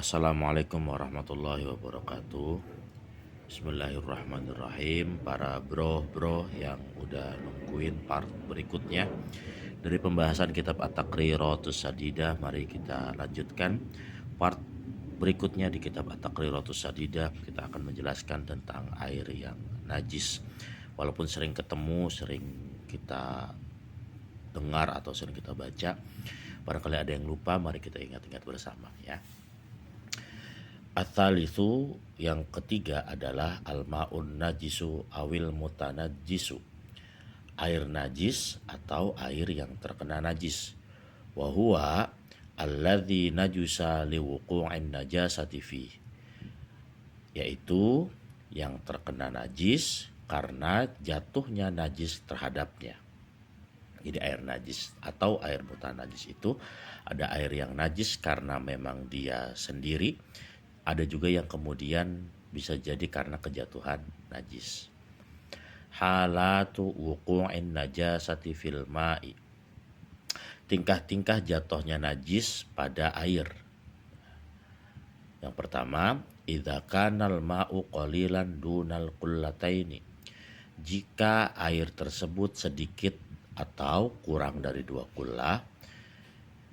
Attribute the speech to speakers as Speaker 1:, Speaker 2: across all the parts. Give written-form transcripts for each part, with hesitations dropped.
Speaker 1: Assalamualaikum warahmatullahi wabarakatuh. Bismillahirrahmanirrahim. Para bro yang udah nungguin part berikutnya dari pembahasan kitab At-Taqriratus Sadidah, mari kita lanjutkan part berikutnya di kitab At-Taqriratus Sadidah. Kita akan menjelaskan tentang air yang najis. Walaupun sering ketemu, sering kita dengar atau sering kita baca, barangkali ada yang lupa, mari kita ingat-ingat bersama ya. Ats-tsalitsu, yang ketiga adalah al-ma'un najisu awil mutanajjisu, air najis atau air yang terkena najis. Wa huwa alladzi najusa liwuqu'in najasati fi, yaitu yang terkena najis karena jatuhnya najis terhadapnya. Jadi air najis atau air mutanajis itu ada air yang najis karena memang dia sendiri, ada juga yang kemudian bisa jadi karena kejatuhan najis. Halatu wuqu'in najasati fil ma'i, tingkah-tingkah jatuhnya najis pada air. Yang pertama, idza kanal ma'u qalilan dunal qullataini, jika air tersebut sedikit atau kurang dari 2 kullah,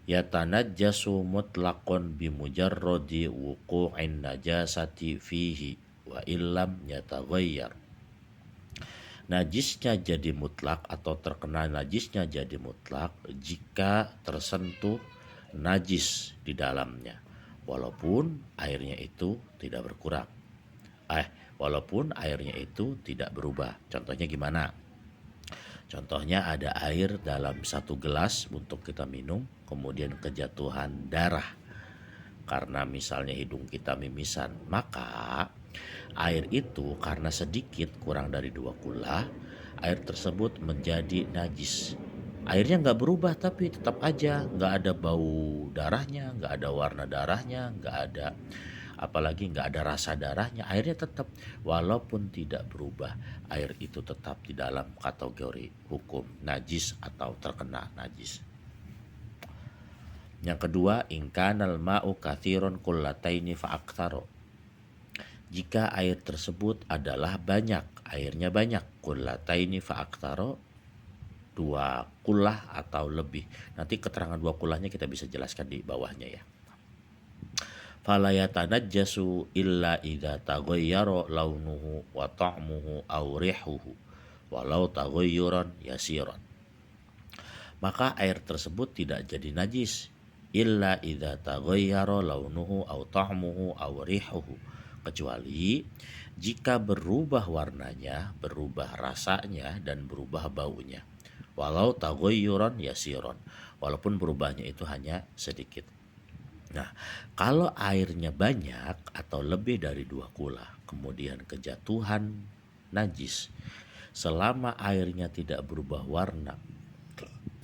Speaker 1: yatanajjasu mutlaqan bimujarradi wuqu'in najasati fihi wa illam yataghayyar. Najisnya jadi mutlak atau terkena najisnya jadi mutlak jika tersentuh najis di dalamnya, walaupun airnya itu tidak berkurang. Walaupun airnya itu tidak berubah. Contohnya gimana? Contohnya ada air dalam 1 gelas untuk kita minum, kemudian kejatuhan darah karena misalnya hidung kita mimisan, maka air itu karena sedikit kurang dari 2 kullah, air tersebut menjadi najis. Airnya nggak berubah tapi tetap aja nggak ada bau darahnya, nggak ada warna darahnya, apalagi nggak ada rasa darahnya, airnya tetap, walaupun tidak berubah, air itu tetap di dalam kategori hukum najis atau terkena najis. Yang kedua, ingkanal ma'u katsiron qullataini fa'aktsaro, jika air tersebut adalah banyak, airnya banyak, qullataini fa'aktsaro, 2 kullah atau lebih. Nanti keterangan 2 kullahnya kita bisa jelaskan di bawahnya ya. Fala yatanajjasu illa idza taghayyara launuhu wa ta'muhu aw rihuhu walau taghayyuran yasiran. Maka air tersebut tidak jadi najis illa idza taghayyara launuhu aw ta'muhu aw rihuhu, kecuali jika berubah warnanya, berubah rasanya, dan berubah baunya. Walau taghayyuran yasiran, walaupun berubahnya itu hanya sedikit. Nah, kalau airnya banyak atau lebih dari 2 kullah, kemudian kejatuhan najis, selama airnya tidak berubah warna,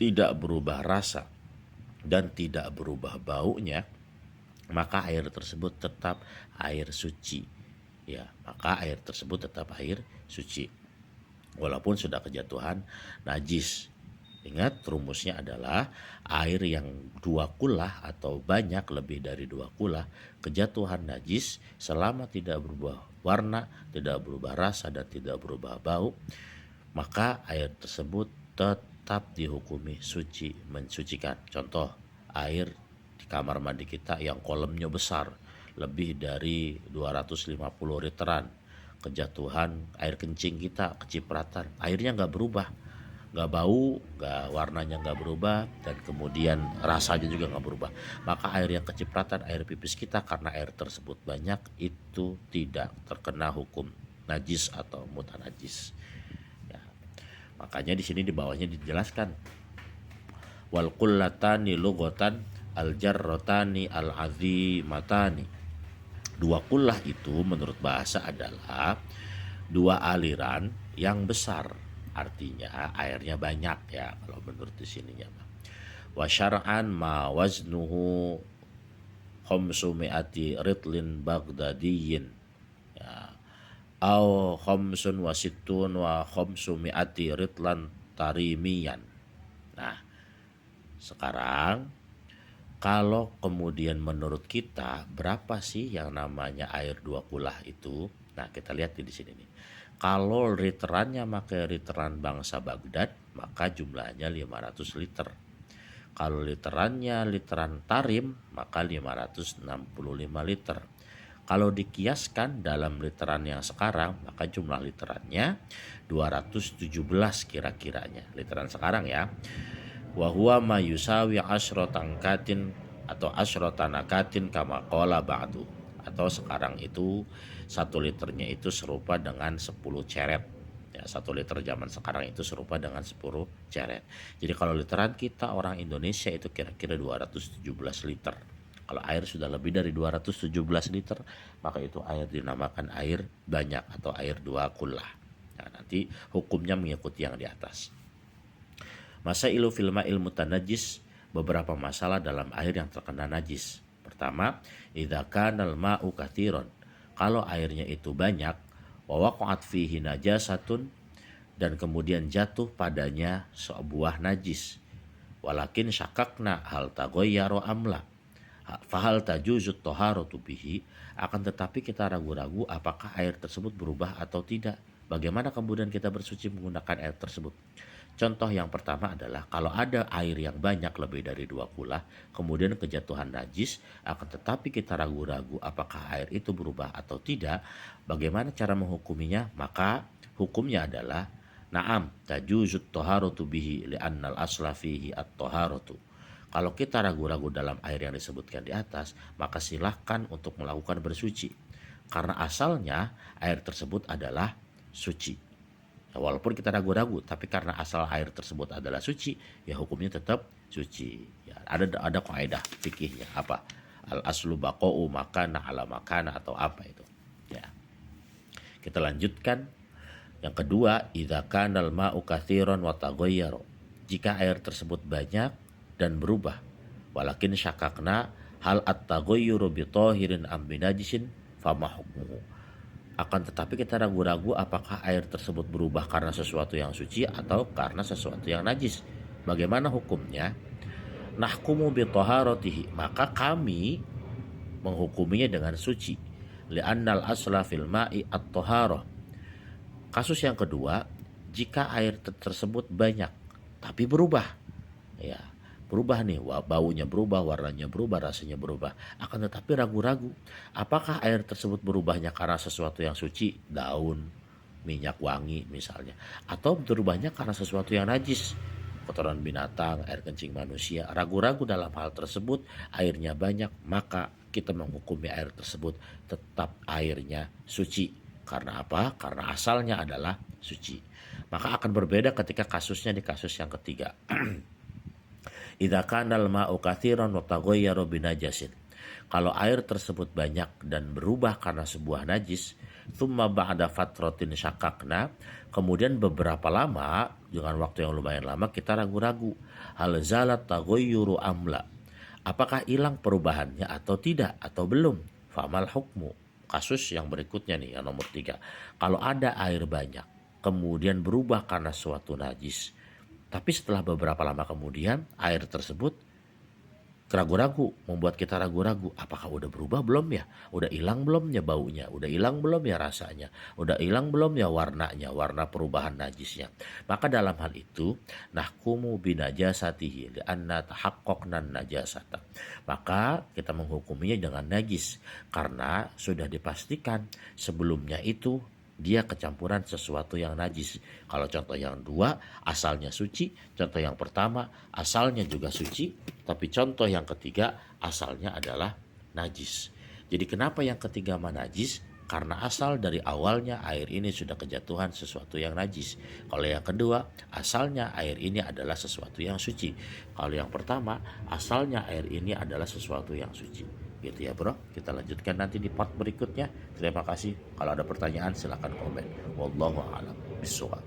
Speaker 1: tidak berubah rasa, dan tidak berubah baunya, maka air tersebut tetap air suci. Ya, maka air tersebut tetap air suci, walaupun sudah kejatuhan najis. Ingat, rumusnya adalah air yang 2 kullah atau banyak lebih dari 2 kullah, kejatuhan najis selama tidak berubah warna, tidak berubah rasa, dan tidak berubah bau, maka air tersebut tetap dihukumi suci, mensucikan. Contoh, air di kamar mandi kita yang kolamnya besar, lebih dari 250 literan, kejatuhan air kencing kita, kecipratan, airnya nggak berubah, nggak bau, nggak warnanya nggak berubah, dan kemudian rasanya juga nggak berubah, maka air yang kecipratan, air pipis kita, karena air tersebut banyak, itu tidak terkena hukum najis atau mutanajis. Ya, makanya di sini di bawahnya dijelaskan wal qullatani lughatan al jarratani al azimatani. 2 kullah itu menurut bahasa adalah 2 aliran yang besar. Artinya airnya banyak ya kalau menurut di sininya. Wa syar'an ma waznuhu khamsumi'ati ritlin baghdadiyyin, ya, au khamsun wa sittun wa khamsumi'ati ritlan tarimiyan. Nah, sekarang Kalau kemudian menurut kita berapa sih yang namanya air 2 kulah itu? Nah, kita lihat di sini nih. Kalau literannya pakai literan bangsa Baghdad, maka jumlahnya 500 liter. Kalau literannya literan Tarim, maka 565 liter. Kalau dikiaskan dalam literan yang sekarang, maka jumlah literannya 217 kira-kiranya. Literan sekarang ya. Wa huwa ma yusawi asyrotangkatin atau asrotanakatin kama qala ba'du. Atau sekarang itu 1 liternya itu serupa dengan 10 ceret. Ya, 1 liter zaman sekarang itu serupa dengan 10 ceret. Jadi kalau literan kita orang Indonesia itu kira-kira 217 liter. Kalau air sudah lebih dari 217 liter, maka itu air dinamakan air banyak atau air 2 kulah. Nah, nanti hukumnya mengikuti yang di atas. Masailu fil ma'il mutanajjis, beberapa masalah dalam air yang terkena najis. Pertama, idza kanal ma'u katsiran, kalau airnya itu banyak, wa waqa'at fihi najasatun, dan kemudian jatuh padanya sebuah najis. Walakin syakakna hal taghayyara amla, fahal tajuzut taharatu bihi, akan tetapi kita ragu-ragu apakah air tersebut berubah atau tidak. Bagaimana kemudian kita bersuci menggunakan air tersebut? Contoh yang pertama adalah kalau ada air yang banyak lebih dari 2 kulah, kemudian kejatuhan najis, akan tetapi kita ragu-ragu apakah air itu berubah atau tidak, bagaimana cara menghukuminya? Maka hukumnya adalah na'am tajuzut taharatu bihi li'annal asla fihi at-taharatu. Kalau kita ragu-ragu dalam air yang disebutkan di atas, maka silahkan untuk melakukan bersuci. Karena asalnya air tersebut adalah suci. Walaupun kita ragu-ragu, tapi karena asal air tersebut adalah suci, ya hukumnya tetap suci. Ya, ada kaidah fikihnya apa? Al aslu baqa'u makana ala makana atau apa itu. Ya. Kita lanjutkan. Yang kedua, idza kanal ma'u katsiran wa taghayyara. Jika air tersebut banyak dan berubah. Walakin syakakna hal at-taghayyuru bi tahirin am binajisin fama hukmuhu. Akan tetapi kita ragu-ragu apakah air tersebut berubah karena sesuatu yang suci atau karena sesuatu yang najis. Bagaimana hukumnya? Nahkumu bi taharatihi, maka kami menghukuminya dengan suci. Li'annal asla fil ma'i at-taharah. Kasus yang kedua, jika air tersebut banyak tapi berubah. Ya, berubah nih, baunya berubah, warnanya berubah, rasanya berubah. Akan tetapi ragu-ragu, apakah air tersebut berubahnya karena sesuatu yang suci, daun, minyak wangi misalnya, atau berubahnya karena sesuatu yang najis, kotoran binatang, air kencing manusia. Ragu-ragu dalam hal tersebut, airnya banyak, maka kita menghukumi air tersebut tetap airnya suci. Karena apa? Karena asalnya adalah suci. Maka akan berbeda ketika kasusnya di kasus yang ketiga. Idza kanal ma'u katsiran wa taghayyaru binajasin. Kalau air tersebut banyak dan berubah karena sebuah najis, tsumma ba'da fatratin syakakna, kemudian beberapa lama, dengan waktu yang lumayan lama kita ragu-ragu, hal zalat taghayyuru amla. Apakah hilang perubahannya atau tidak atau belum? Famal hukmu. Kasus yang berikutnya nih, yang nomor 3. Kalau ada air banyak, kemudian berubah karena suatu najis, tapi setelah beberapa lama kemudian air tersebut ragu-ragu, membuat kita ragu-ragu, apakah udah berubah belum ya? Udah hilang belum ya baunya? Udah hilang belum ya rasanya? Udah hilang belum ya warnanya, warna perubahan najisnya? Maka dalam hal itu, nahkumu binajasatihi li'anna tahaqqaqna najasata. Maka kita menghukuminya dengan najis karena sudah dipastikan sebelumnya itu dia kecampuran sesuatu yang najis. Kalau contoh yang 2 asalnya suci, contoh yang pertama asalnya juga suci, tapi contoh yang ketiga asalnya adalah najis. Jadi kenapa yang ketiga najis? Karena asal dari awalnya air ini sudah kejatuhan sesuatu yang najis. Kalau yang kedua asalnya air ini adalah sesuatu yang suci. Kalau yang pertama asalnya air ini adalah sesuatu yang suci. Gitu ya bro, kita lanjutkan nanti di part berikutnya. Terima kasih. Kalau ada pertanyaan silahkan komen. Wallahu a'lam bishawab.